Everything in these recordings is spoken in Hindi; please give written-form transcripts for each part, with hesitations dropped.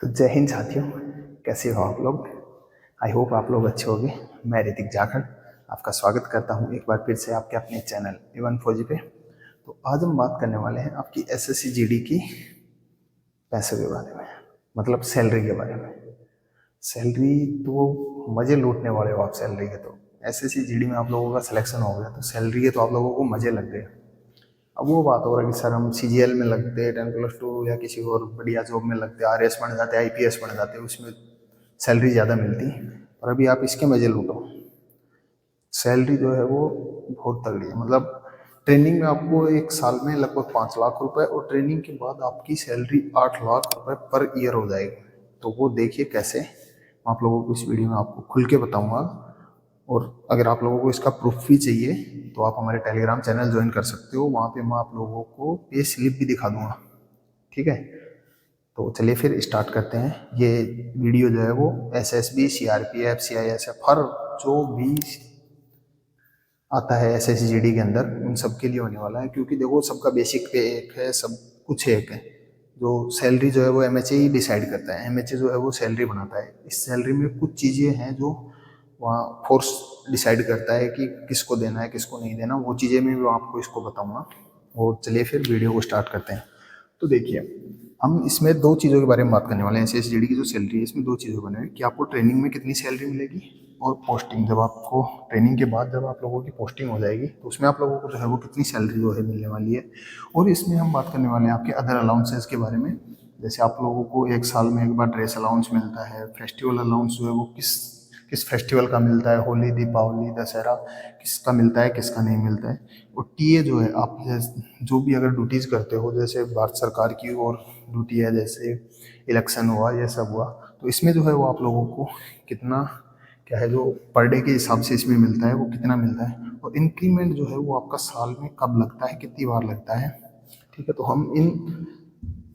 तो जय हिंद साथियों, कैसे हो आप लोग। आई होप आप लोग अच्छे होंगे। मैं ऋतिक जाखड़ आपका स्वागत करता हूं एक बार फिर से आपके अपने चैनल इवन फौजी पे। तो आज हम बात करने वाले हैं आपकी एसएससी जीडी की पैसों के बारे में, मतलब सैलरी के बारे में। सैलरी तो मज़े लूटने वाले हो आप सैलरी के। तो एसएससी जीडी में आप लोगों का सिलेक्शन हो गया तो सैलरी के तो आप लोगों को मज़े लग गए। अब वो बात हो रहा है कि सर हम सीजीएल में लगते 10+2 या किसी और बढ़िया जॉब में लगते, आरएस बन जाते, आईपीएस बन जाते, उसमें सैलरी ज़्यादा मिलती। और अभी आप इसके मजे लूटो। सैलरी जो है वो बहुत तगड़ी है। मतलब ट्रेनिंग में आपको एक साल में लगभग 5 लाख रुपए और ट्रेनिंग के बाद आपकी सैलरी 8 लाख रुपए पर ईयर हो जाएगी। तो वो देखिए कैसे, मैं आप लोगों को इस वीडियो में आपको खुल के बताऊंगा। और अगर आप लोगों को इसका प्रूफ भी चाहिए तो आप हमारे टेलीग्राम चैनल ज्वाइन कर सकते हो, वहाँ पे मैं आप लोगों को पे स्लिप भी दिखा दूंगा। ठीक है, तो चलिए फिर स्टार्ट करते हैं। ये वीडियो जो है वो एसएसबी, सीआरपीएफ, सीआईएसएफ, हर जो भी आता है एसएससी जीडी के अंदर उन सब के लिए होने वाला है। क्योंकि देखो सबका बेसिक पे एक है, सब कुछ एक है। जो सैलरी जो है वो एमएचए ही डिसाइड करता है। एमएचए जो है वो सैलरी बनाता है। इस सैलरी में कुछ चीज़ें हैं जो वहाँ फोर्स डिसाइड करता है कि किसको देना है किसको नहीं देना। वो चीज़ें मैं भी आपको इसको बताऊंगा। और चलिए फिर वीडियो को स्टार्ट करते हैं। तो देखिए, हम इसमें दो चीज़ों के बारे में बात करने वाले हैं। एसएसजीडी की जो सैलरी है इसमें दो चीज़ों बने कि आपको ट्रेनिंग में कितनी सैलरी मिलेगी और पोस्टिंग। जब आपको ट्रेनिंग के बाद जब आप लोगों की पोस्टिंग हो जाएगी तो उसमें आप लोगों को जो है वो कितनी सैलरी जो है मिलने वाली है। और इसमें हम बात करने वाले हैं आपके अदर अलाउंसेस के बारे में। जैसे आप लोगों को एक साल में एक बार ड्रेस अलाउंस मिलता है। फेस्टिवल अलाउंस जो है वो किस किस फेस्टिवल का मिलता है, होली, दीपावली, दशहरा, किसका मिलता है किसका नहीं मिलता है। और टीए जो है, आप जो भी अगर ड्यूटीज़ करते हो, जैसे भारत सरकार की और ड्यूटी है, जैसे इलेक्शन हुआ, ये सब हुआ, तो इसमें जो है वो आप लोगों को कितना क्या है जो पर डे के हिसाब से इसमें मिलता है वो कितना मिलता है। और इंक्रीमेंट जो है वो आपका साल में कब लगता है, कितनी बार लगता है। ठीक है, तो हम इन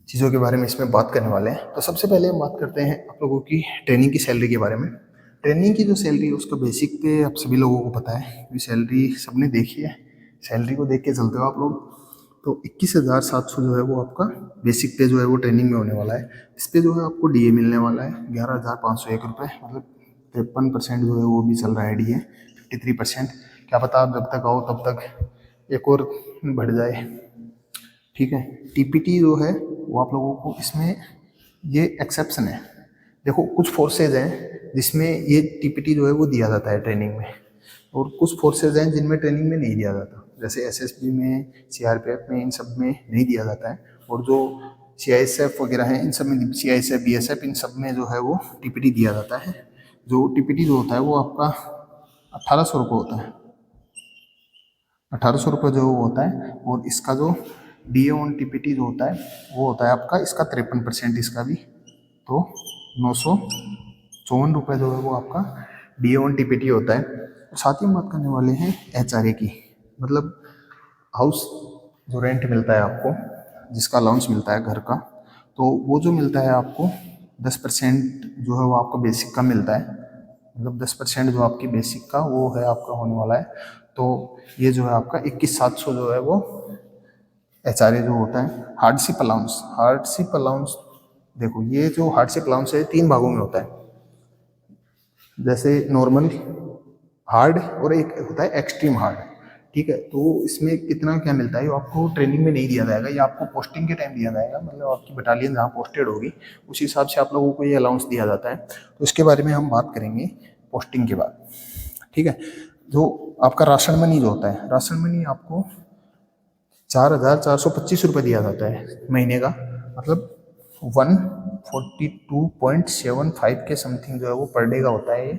चीज़ों के बारे में इसमें बात करने वाले हैं। तो सबसे पहले हम बात करते हैं आप लोगों की ट्रेनिंग की सैलरी के बारे में। ट्रेनिंग की जो सैलरी है उसका बेसिक पे आप सभी लोगों को पता है, क्योंकि सैलरी सबने देखी है। सैलरी को देख के चलते हो आप लोग। तो 21,700 जो है वो आपका बेसिक पे जो है वो ट्रेनिंग में होने वाला है। इस पर जो है आपको डीए मिलने वाला है 11,501 रुपये। मतलब 53% जो है वो भी चल रहा है डीए, 53%। क्या पता आप जब तक आओ तब तक एक और बढ़ जाए। ठीक है, टीपीटी जो है वो आप लोगों को इसमें ये एक्सेप्शन है। देखो कुछ फोर्सेज हैं जिसमें ये टीपीटी जो है वो दिया जाता है ट्रेनिंग में, और कुछ फोर्सेज हैं जिनमें ट्रेनिंग में नहीं दिया जाता। जैसे एसएसबी में, सीआरपीएफ में, इन सब में नहीं दिया जाता है। और जो सीआईएसएफ वगैरह हैं इन सब में, सीआईएसएफ, बीएसएफ, इन सब में जो है वो टीपीटी दिया जाता है। जो टीपीटी जो होता है वो आपका 1,800 रुपये होता है। 1,800 रुपये जो होता है। और इसका जो डी ऑन टीपीटी जो होता है वो होता है आपका, इसका 53% इसका भी, तो 954 रुपये जो है वो आपका डी ऑन टीपीटी होता है। साथ ही हम बात करने वाले हैं एचआरए की, मतलब हाउस जो रेंट मिलता है आपको, जिसका अलाउंस मिलता है घर का, तो वो जो मिलता है आपको 10% जो है वो आपको बेसिक का मिलता है। मतलब 10% जो आपकी बेसिक का वो है आपका होने वाला है। तो ये जो है आपका 21,700 जो है वो एचआरए जो होता है। हार्डशिप अलाउंस, हार्डशिप अलाउंस देखो, ये जो हार्डशिप अलाउंस है 3 भागों में होता है। जैसे नॉर्मल, हार्ड, और एक होता है एक्सट्रीम हार्ड। ठीक है, तो इसमें कितना क्या मिलता है ये आपको ट्रेनिंग में नहीं दिया जाएगा, ये आपको पोस्टिंग के टाइम दिया जाएगा। मतलब आपकी बटालियन जहाँ पोस्टेड होगी उस हिसाब से आप लोगों को ये अलाउंस दिया जाता है। तो इसके बारे में हम बात करेंगे पोस्टिंग के बाद। ठीक है, जो आपका राशन मनी जो होता है, राशन मनी आपको 4,425 रुपये दिया जाता है महीने का। मतलब 142.75 के समथिंग जो है वो पर डे का होता है ये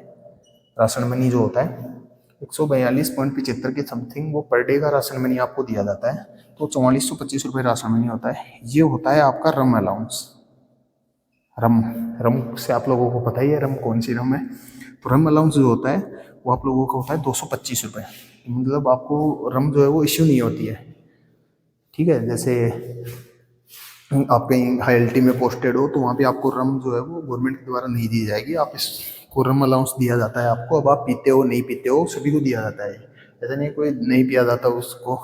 राशन मनी जो होता है। 142.75 के समथिंग वो पर डे का राशन मनी आपको दिया जाता है। तो 4,425 रुपये राशन मनी होता है। ये होता है आपका रम अलाउंस। रम, रम से आप लोगों को पता ही है रम कौन सी रम है। तो रम अलाउंस जो होता है वो आप लोगों का होता है 225 रुपये। मतलब आपको रम जो है वो इश्यू नहीं होती है। ठीक है, जैसे आप कहीं हाईएलटी में पोस्टेड हो तो वहाँ पे आपको रम जो है वो गवर्नमेंट के द्वारा नहीं दी जाएगी। आप इसको रम अलाउंस दिया जाता है आपको। अब आप पीते हो नहीं पीते हो सभी को दिया जाता है। ऐसा नहीं कोई नहीं पिया जाता उसको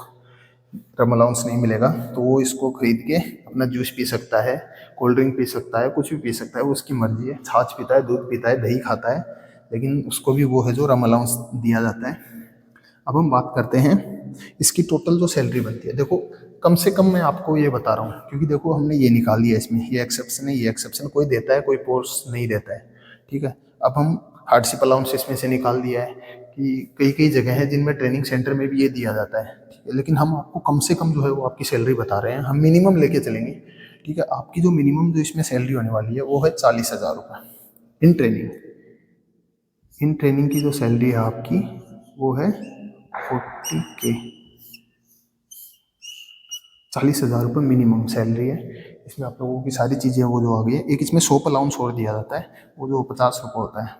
रम अलाउंस नहीं मिलेगा, तो वो इसको खरीद के अपना जूस पी सकता है। कोल्ड ड्रिंक पी सकता है, कुछ भी पी सकता है, वो उसकी मर्जी है। छाछ पीता है, दूध पीता है, दही खाता है, लेकिन उसको भी वो है जो रम अलाउंस दिया जाता है। अब हम बात करते हैं इसकी टोटल जो सैलरी बनती है। देखो कम से कम मैं आपको ये बता रहा हूँ, क्योंकि देखो हमने ये निकाल लिया, इसमें ये एक्सेप्शन है, ये एक्सेप्शन कोई देता है, कोई फोर्स नहीं देता है, ठीक है। अब हम हार्डशिप अलाउंस इसमें से निकाल दिया है कि कई कई जगह है जिनमें ट्रेनिंग सेंटर में भी ये दिया जाता है, ठीक है। लेकिन हम आपको कम से कम जो है वो आपकी सैलरी बता रहे हैं, हम मिनिमम लेके चलेंगे, ठीक है। आपकी जो मिनिमम जो इसमें सैलरी होने वाली है वो है 40,000 रुपये इन ट्रेनिंग। इन ट्रेनिंग की जो सैलरी है आपकी वो है 40K, 40,000 रुपये मिनिमम सैलरी है। इसमें आप लोगों की सारी चीज़ें वो जो आ गई है। एक इसमें शॉप अलाउंस और दिया जाता है, वो जो 50 रुपये होता है,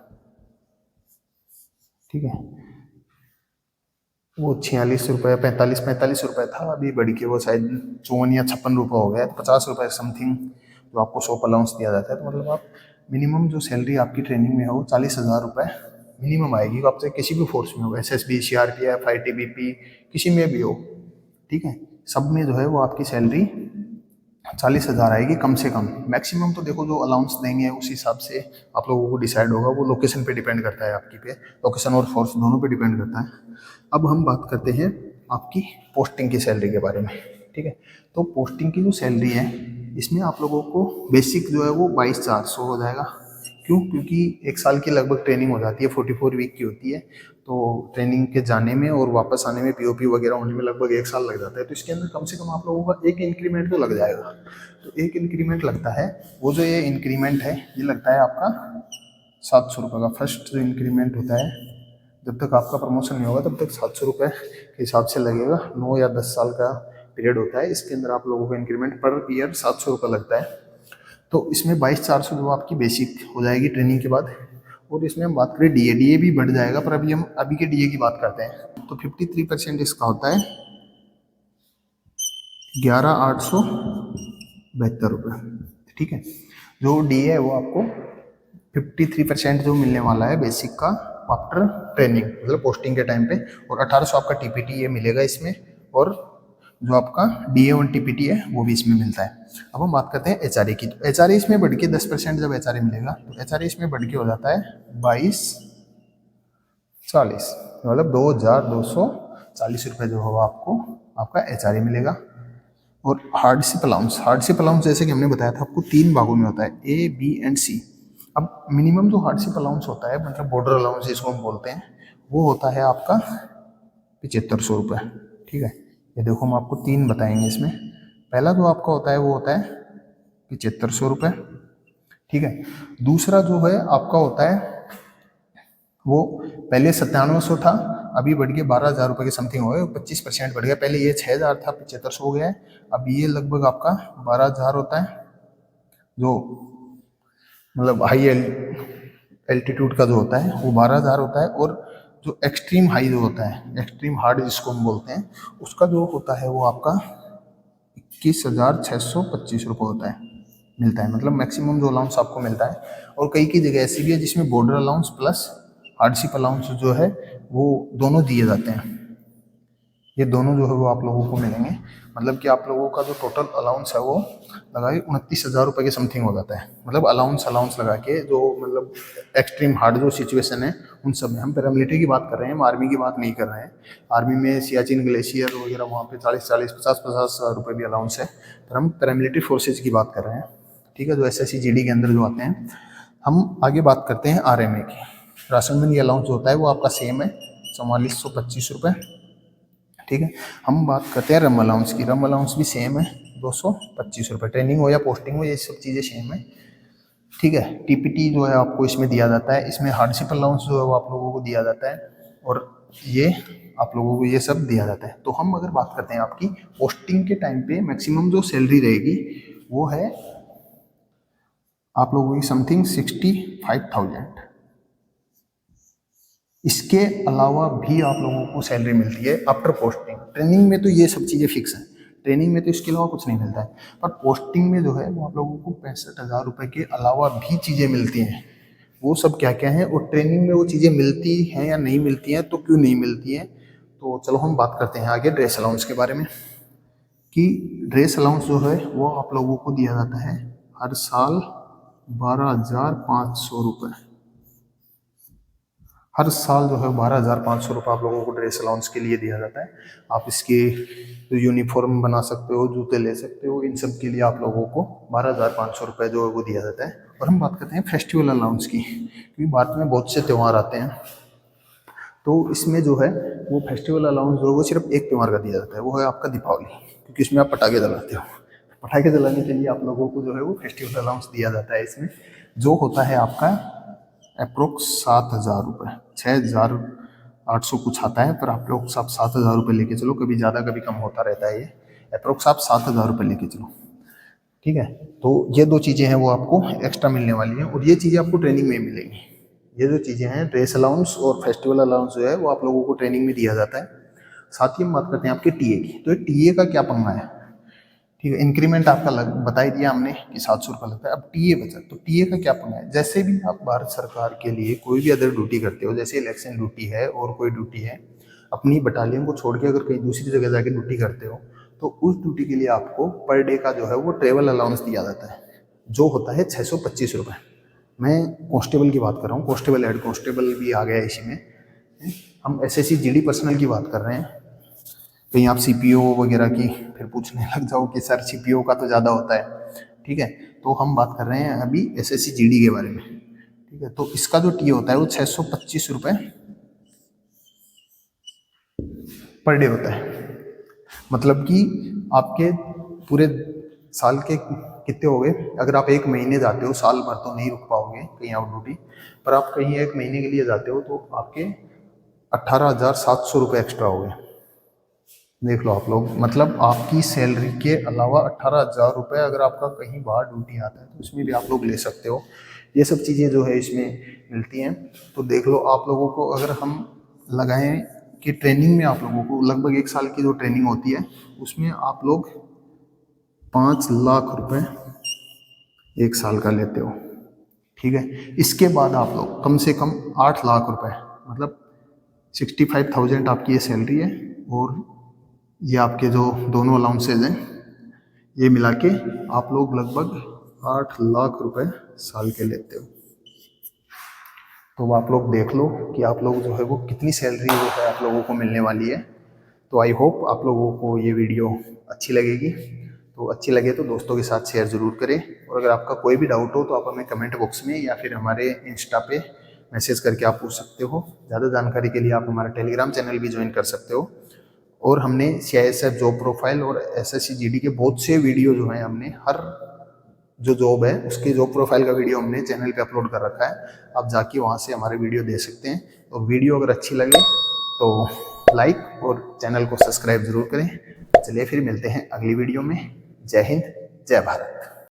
ठीक है। वो 46 रुपये, 45 रुपये था, अभी बढ़ के वो शायद 54 या 56 रुपये हो गया है। तो 50 रुपये समथिंग जो आपको शॉप अलाउंस दिया जाता है। तो मतलब आप मिनिमम जो सैलरी आपकी ट्रेनिंग में है वो 40,000 रुपये मिनिमम आएगी। आप चाहे किसी भी फोर्स में हो, SSB, CRPF, ITBP, किसी में भी हो, ठीक है, सब में जो है वो आपकी सैलरी 40,000 आएगी कम से कम। मैक्सिमम तो देखो जो अलाउंस देंगे उस हिसाब से आप लोगों को डिसाइड होगा, वो लोकेशन पे डिपेंड करता है आपकी पे, लोकेशन और फोर्स दोनों पे डिपेंड करता है। अब हम बात करते हैं आपकी पोस्टिंग की सैलरी के बारे में, ठीक है। तो पोस्टिंग की जो सैलरी है इसमें आप लोगों को बेसिक जो है वो 22,400 हो जाएगा। क्यों? क्योंकि एक साल की लगभग ट्रेनिंग हो जाती है, 44 वीक की होती है। तो ट्रेनिंग के जाने में और वापस आने में, POP वगैरह होने में लगभग एक साल लग जाता है। तो इसके अंदर कम से कम आप लोगों का एक इंक्रीमेंट तो लग जाएगा। तो एक इंक्रीमेंट लगता है, वो जो ये इंक्रीमेंट है ये लगता है आपका 700 रुपये का। फर्स्ट जो इंक्रीमेंट होता है, जब तक आपका प्रमोशन नहीं होगा तब तक 700 रुपये के हिसाब से लगेगा। 9 या 10 साल का पीरियड होता है, इसके अंदर आप लोगों का इंक्रीमेंट पर ईयर 700 रुपये लगता है। तो इसमें 22,400 जो आपकी बेसिक हो जाएगी ट्रेनिंग के बाद। और इसमें हम बात करें DA भी बढ़ जाएगा, पर अभी हम अभी के DA की बात करते हैं। तो 53% इसका होता है 11,872 रुपये, ठीक है। जो DA है वो आपको 53% जो मिलने वाला है बेसिक का आफ्टर ट्रेनिंग, मतलब पोस्टिंग के टाइम पे। और 1,800 आपका TPT ये मिलेगा इसमें, और जो आपका DA1 TPT है वो भी इसमें मिलता है। अब हम बात करते हैं HRA की। तो HRA इसमें बढ़ के 10% जब HRA मिलेगा तो HRA इसमें बढ़ के हो जाता है 22,40, मतलब 2,240 रुपये जो होगा आपको आपका HRA मिलेगा। और हार्डशिप अलाउंस, हार्डशिप अलाउंस जैसे कि हमने बताया था आपको 3 भागों में होता है, A, B एंड C। अब मिनिमम जो हार्डशिप अलाउंस होता है, मतलब बॉर्डर अलाउंस जिसको हम बोलते हैं, वो होता है आपका 7,500 रुपये, ठीक है। ये देखो हम आपको 3 बताएंगे इसमें। पहला जो आपका होता है वो होता है 7,500 रुपये, ठीक है। दूसरा जो है आपका होता है वो पहले 9700 था, अभी बढ़ के 12,000 रुपये के समथिंग हो गए, 25% बढ़ गया। पहले ये 6,000 था, 7,500 हो गया है। अब ये लगभग आपका 12,000 होता है, जो मतलब हाई एल्टीट्यूड का जो होता है वो 12,000 होता है। और जो एक्सट्रीम हाई जो होता है, एक्सट्रीम हार्ड जिसको हम बोलते हैं, उसका जो होता है वो आपका 21,625 रुपये होता है, मिलता है। मतलब मैक्सिमम जो अलाउंस आपको मिलता है। और कई कई जगह ऐसी भी है जिसमें border allowance plus hardship allowance जो है वो दोनों दिए जाते हैं। ये दोनों जो है वो आप लोगों को मिलेंगे। मतलब कि आप लोगों का जो टोटल अलाउंस है वो लगाइए 29,000 रुपये के समथिंग हो जाता है। मतलब अलाउंस लगा के जो मतलब एक्सट्रीम हार्ड जो सिचुएशन है उन सब में। हम पैरामिलिट्री की बात कर रहे हैं, हम आर्मी की बात नहीं कर रहे हैं। आर्मी में सियाचिन ग्लेशियर वगैरह वहाँ पे 40-40, 50-50 रुपये भी अलाउंस है। पर हम पैरामिलिट्री फोर्सेज की बात कर रहे हैं, ठीक है, जो SSC GD के अंदर जो आते हैं। हम आगे बात करते हैं RMA की। राशन में अलाउंस जो होता है वो आपका सेम है, 4425 रुपये, ठीक है। हम बात करते हैं रम अलाउंस की। रम अलाउंस भी सेम है, 225 रुपये। ट्रेनिंग हो या पोस्टिंग हो ये सब चीज़ें सेम है, ठीक है। TPT जो है आपको इसमें दिया जाता है। इसमें हार्डशिप अलाउंस जो है वो आप लोगों को दिया जाता है, और ये आप लोगों को ये सब दिया जाता है। तो हम अगर बात करते हैं आपकी पोस्टिंग के टाइम पे मैक्सिमम जो सैलरी रहेगी वो है आप लोगों की समथिंग 65,000। इसके अलावा भी आप लोगों को सैलरी मिलती है आफ्टर पोस्टिंग। ट्रेनिंग में तो ये सब चीज़ें फिक्स हैं, ट्रेनिंग में तो इसके अलावा कुछ नहीं मिलता है। पर पोस्टिंग में जो है वो आप लोगों को 65,000 रुपये के अलावा भी चीज़ें मिलती हैं। वो सब क्या क्या हैं और ट्रेनिंग में वो चीज़ें मिलती हैं या नहीं मिलती हैं, तो क्यों नहीं मिलती हैं। तो चलो हम बात करते हैं आगे ड्रेस अलाउंस के बारे में, कि ड्रेस अलाउंस जो है वो आप लोगों को दिया जाता है हर साल 12,500 रुपये, हर साल जो है 12,500 रुपये आप लोगों को ड्रेस अलाउंस के लिए दिया जाता है। आप इसके यूनिफॉर्म बना सकते हो, जूते ले सकते हो, इन सब के लिए आप लोगों को 12,500 रुपये जो है वो दिया जाता है। और हम बात करते हैं फेस्टिवल अलाउंस की, क्योंकि भारत में बहुत से त्यौहार आते हैं, तो इसमें जो है वो फेस्टिवल अलाउंस जो है वो सिर्फ एक त्यौहार का दिया जाता है, वो है आपका दीपावली, क्योंकि इसमें आप पटाखे जलाते हो। पटाखे जलाने के लिए आप लोगों को जो है वो फेस्टिवल अलाउंस दिया जाता है, इसमें जो होता है आपका अप्रोक्स 7,000 रुपये, 6,800 कुछ आता है, पर आप लोग सब 7,000 रुपये लेके चलो, कभी ज़्यादा कभी कम होता रहता है। ये अप्रोक्स आप 7,000 रुपये लेके चलो, ठीक है। तो ये दो चीज़ें हैं वो आपको एक्स्ट्रा मिलने वाली हैं, और ये चीज़ें आपको ट्रेनिंग में मिलेंगी। ये जो चीज़ें हैं ड्रेस अलाउंस और फेस्टिवल अलाउंस जो है वो आप लोगों को ट्रेनिंग में दिया जाता है। साथ ही हम बात करते हैं आपके टीए की। तो ये टीए का क्या पंगा है, ठीक है। इंक्रीमेंट आपका बता ही दिया हमने कि 700 रुपये लगता है। अब टीए बचा, तो टीए का क्या पंगा है। जैसे भी आप भारत सरकार के लिए कोई भी अदर ड्यूटी करते हो, जैसे इलेक्शन ड्यूटी है और कोई ड्यूटी है, अपनी बटालियन को छोड़ के अगर कहीं दूसरी जगह जाके ड्यूटी करते हो, तो उस ड्यूटी के लिए आपको पर डे का जो है वो ट्रेवल अलाउंस दिया जाता है, जो होता है 625 रुपये। मैं कांस्टेबल की बात कर रहा हूँ, कांस्टेबल हेड कांस्टेबल भी आ गया इसी में। हम एसएससी जीडी पर्सनल की बात कर रहे हैं। कहीं आप सीपीओ वगैरह की फिर पूछने लग जाओ कि सर सीपीओ का तो ज़्यादा होता है, ठीक है। तो हम बात कर रहे हैं अभी एसएससी जीडी के बारे में, ठीक है। तो इसका जो टी होता है वो 625 रुपये पर डे होता है। मतलब कि आपके पूरे साल के कितने हो गए, अगर आप एक महीने जाते हो, साल भर तो नहीं रुक पाओगे कहीं आउट ड्यूटी, पर आप कहीं एक महीने के लिए जाते हो तो आपके 18,700 रुपये एक्स्ट्रा हो गए। देख लो आप लोग, मतलब आपकी सैलरी के अलावा 18,000 रुपये अगर आपका कहीं बाहर ड्यूटी आता है तो उसमें भी आप लोग ले सकते हो। ये सब चीज़ें जो है इसमें मिलती हैं। तो देख लो आप लोगों को अगर हम लगाएं कि ट्रेनिंग में आप लोगों को लगभग 1 साल की जो ट्रेनिंग होती है उसमें आप लोग 5 लाख रुपए 1 साल का लेते हो, ठीक है। इसके बाद आप लोग कम से कम 8 लाख रुपए, मतलब 65,000 आपकी ये सैलरी है, और ये आपके जो दोनों अलाउंसेज हैं ये मिला के आप लोग लगभग 8 लाख रुपए साल के लेते हो। तो आप लोग देख लो कि आप लोग जो है वो कितनी सैलरी जो है आप लोगों को मिलने वाली है। तो आई होप आप लोगों को ये वीडियो अच्छी लगेगी। तो अच्छी लगे तो दोस्तों के साथ शेयर ज़रूर करें, और अगर आपका कोई भी डाउट हो तो आप हमें कमेंट बॉक्स में या फिर हमारे इंस्टा पे मैसेज करके आप पूछ सकते हो। ज़्यादा जानकारी के लिए आप हमारा टेलीग्राम चैनल भी ज्वाइन कर सकते हो। और हमने CISF जॉब प्रोफाइल और SSC GD के बहुत से वीडियो जो हैं हमने हर जो जॉब है उसके जॉब प्रोफाइल का वीडियो हमने चैनल पे अपलोड कर रखा है, आप जाके वहाँ से हमारे वीडियो देख सकते हैं। और वीडियो अगर अच्छी लगे तो लाइक और चैनल को सब्सक्राइब जरूर करें। चलिए फिर मिलते हैं अगली वीडियो में। जय हिंद, जय भारत।